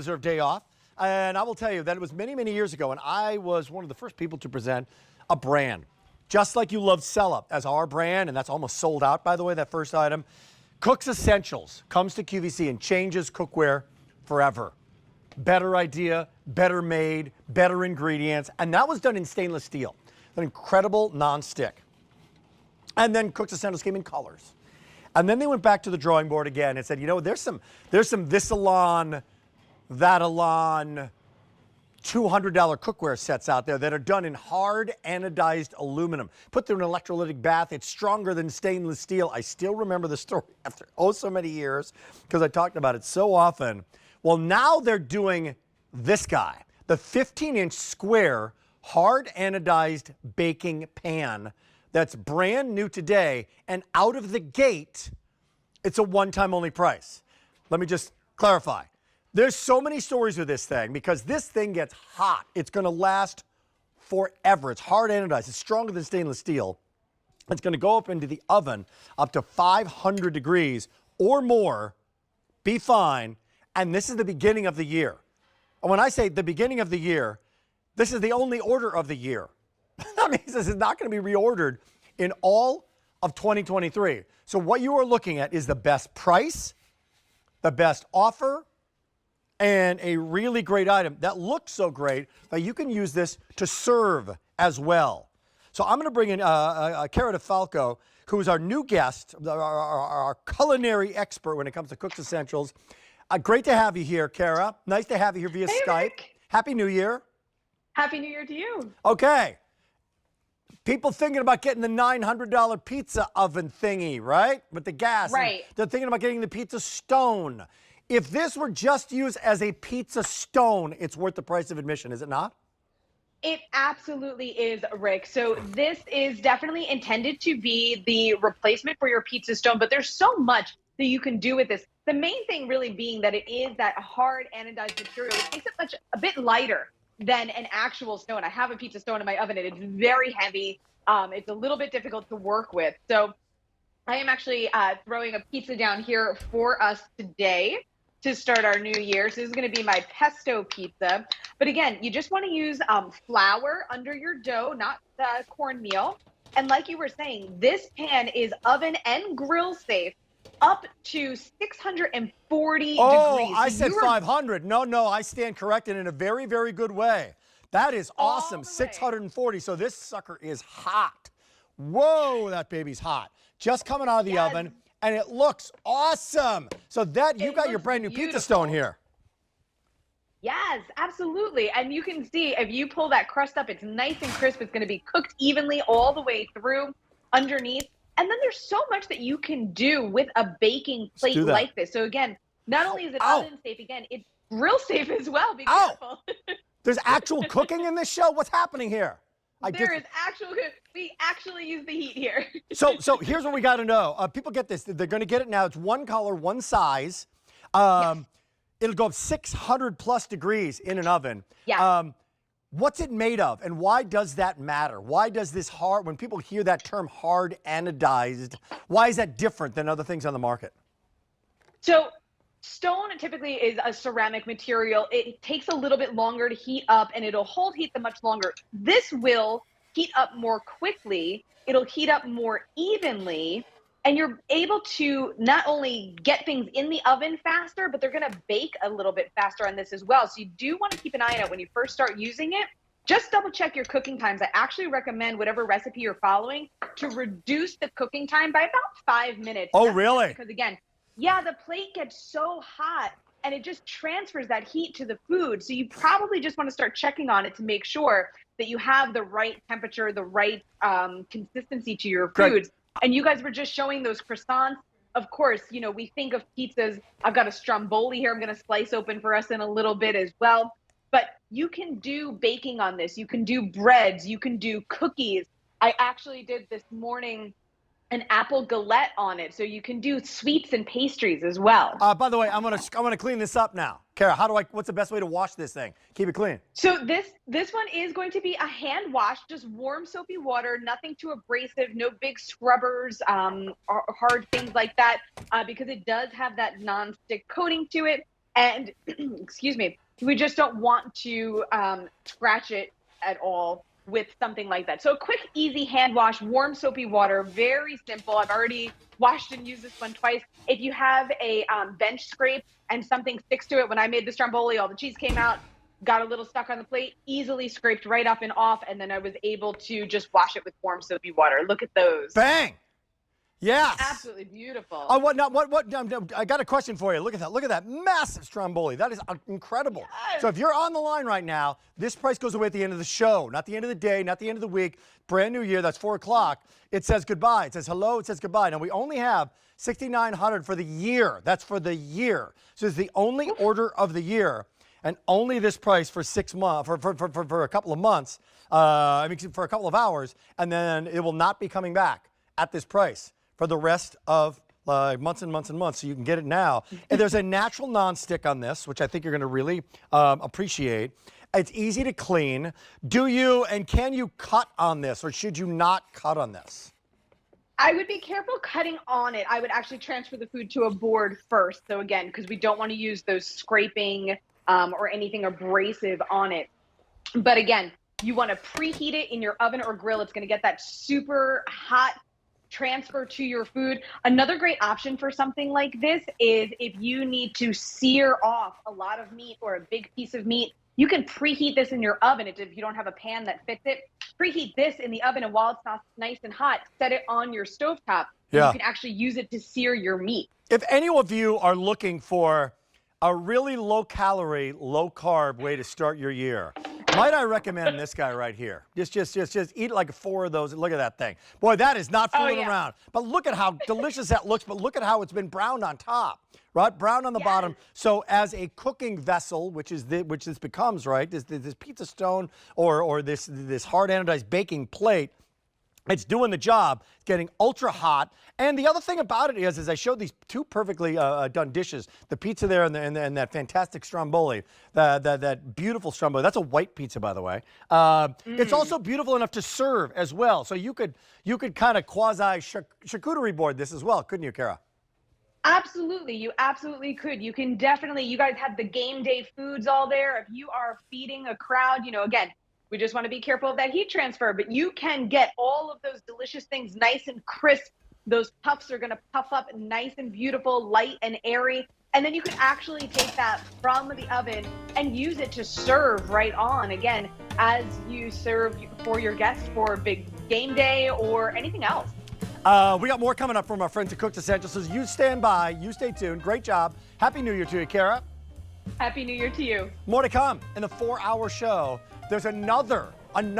well-deserved day off. And I will tell you that it was many, many years ago, and I was one of the first people to present a brand. Just like you love Sell-Up as our brand, and that's almost sold out, by the way, that first item. Cook's Essentials comes to QVC and changes cookware forever. Better idea, better made, better ingredients, and that was done in stainless steel. An incredible non-stick. And then Cook's Essentials came in colors. And then they went back to the drawing board again and said, you know, there's some this-a-lon, that-a-lon, $200 cookware sets out there that are done in hard anodized aluminum. Put through an electrolytic bath. It's stronger than stainless steel. I still remember the story after so many years because I talked about it so often. Well, now they're doing this guy, the 15-inch square hard anodized baking pan that's brand new today, and out of the gate, it's a one-time only price. Let me just clarify. There's so many stories with this thing because this thing gets hot. It's going to last forever. It's hard anodized. It's stronger than stainless steel. It's going to go up into the oven up to 500 degrees or more. Be fine. And this is the beginning of the year. And when I say the beginning of the year, this is the only order of the year. That means this is not going to be reordered in all of 2023. So what you are looking at is the best price, the best offer, and a really great item that looks so great that you can use this to serve as well. So I'm going to bring in Cara DeFalco, who is our new guest, our culinary expert when it comes to Cook's Essentials. Great to have you here, Cara. Nice to have you here via Skype. Rick. Happy New Year. Happy New Year to you. Okay. People thinking about getting the $900 pizza oven thingy, right? With the gas. Right. And they're thinking about getting the pizza stone. If this were just used as a pizza stone, it's worth the price of admission, is it not? It absolutely is, Rick. So this is definitely intended to be the replacement for your pizza stone, but there's so much that you can do with this. The main thing really being that it is that hard anodized material, which makes it a bit lighter than an actual stone. I have a pizza stone in my oven and it's very heavy. It's a little bit difficult to work with. So I am actually throwing a pizza down here for us today to start our new year. So this is going to be my pesto pizza. But again, you just want to use flour under your dough, not cornmeal. And like you were saying, this pan is oven and grill safe up to 640 degrees. Oh, I said 500. No, I stand corrected in a very, very good way. That is awesome. 640. So this sucker is hot. Whoa, that baby's hot. Just coming out of the oven, and it looks awesome. So that you got your brand new pizza stone here. Yes, absolutely. And you can see if you pull that crust up, it's nice and crisp. It's going to be cooked evenly all the way through underneath. And then there's so much that you can do with a baking plate like this. So again, not only is it oven safe, again, it's grill safe as well. Be careful. There's actual cooking in this show? What's happening here? We actually use the heat here. So here's what we got to know. People get this. They're going to get it now. It's one color, one size. Yes. It'll go up 600 plus degrees in an oven. Yeah. What's it made of, and why does that matter? Why does this when people hear that term hard anodized, why is that different than other things on the market? So stone typically is a ceramic material. It takes a little bit longer to heat up, and it'll hold heat much longer. This will heat up more quickly. It'll heat up more evenly, and you're able to not only get things in the oven faster, but they're going to bake a little bit faster on this as well. So you do want to keep an eye out when you first start using it. Just double check your cooking times. I actually recommend whatever recipe you're following to reduce the cooking time by about 5 minutes. Oh, really? Because again, yeah, the plate gets so hot and it just transfers that heat to the food. So you probably just want to start checking on it to make sure that you have the right temperature, the right consistency to your foods. And you guys were just showing those croissants. Of course, you know, we think of pizzas. I've got a stromboli here I'm going to slice open for us in a little bit as well. But you can do baking on this. You can do breads. You can do cookies. I actually did this morning an apple galette on it. So you can do sweets and pastries as well. By the way, I'm gonna clean this up now. Cara, what's the best way to wash this thing? Keep it clean. So this one is going to be a hand wash, just warm soapy water, nothing too abrasive, no big scrubbers, or hard things like that, because it does have that non-stick coating to it. And excuse me, we just don't want to scratch it at all with something like that. So a quick, easy hand wash, warm soapy water, very simple. I've already washed and used this one twice. If you have a bench scrape and something sticks to it, when I made the stromboli, all the cheese came out, got a little stuck on the plate, easily scraped right up and off, and then I was able to just wash it with warm soapy water. Look at those. Bang! Yes. Absolutely beautiful. Oh, I got a question for you. Look at that. Look at that massive stromboli. That is incredible. Yes. So if you're on the line right now, this price goes away at the end of the show, not the end of the day, not the end of the week. Brand new year. That's 4 o'clock. It says goodbye. It says hello. It says goodbye. Now we only have 6,900 for the year. That's for the year. So it's the only order of the year, and only this price for 6 months, for a couple of months. For a couple of hours, and then it will not be coming back at this price for the rest of months and months and months. So you can get it now. And there's a natural nonstick on this, which I think you're going to really appreciate. It's easy to clean. Do you and can you cut on this, or should you not cut on this? I would be careful cutting on it. I would actually transfer the food to a board first. So again, because we don't want to use those scraping or anything abrasive on it. But again, you want to preheat it in your oven or grill. It's going to get that super hot transfer to your food. Another great option for something like this is if you need to sear off a lot of meat or a big piece of meat, you can preheat this in your oven. If you don't have a pan that fits it, preheat this in the oven, and while it's not nice and hot, set it on your stovetop. Yeah. You can actually use it to sear your meat. If any of you are looking for a really low-calorie, low-carb way to start your year, might I recommend this guy right here? Just eat like 4 of those and look at that thing. Boy, that is not fooling around. But look at how delicious that looks, but look at how it's been browned on top, right? Brown on the bottom. So as a cooking vessel, which this becomes, right? This pizza stone or this hard anodized baking plate, it's doing the job, getting ultra hot. And the other thing about it is I showed these 2 perfectly done dishes, the pizza there and that fantastic stromboli, that beautiful stromboli. That's a white pizza, by the way. It's also beautiful enough to serve as well. So you could kind of charcuterie board this as well, couldn't you, Kara? Absolutely. You absolutely could. You can definitely, you guys have the game day foods all there. If you are feeding a crowd, again, we just want to be careful of that heat transfer, but you can get all of those delicious things nice and crisp. Those puffs are going to puff up nice and beautiful, light and airy. And then you can actually take that from the oven and use it to serve right on, again, as you serve for your guests for a big game day or anything else. We got more coming up from our friends at Cooked Essentials. So you stand by, you stay tuned. Great job. Happy New Year to you, Kara. Happy New Year to you. More to come in the 4-hour show. There's another one.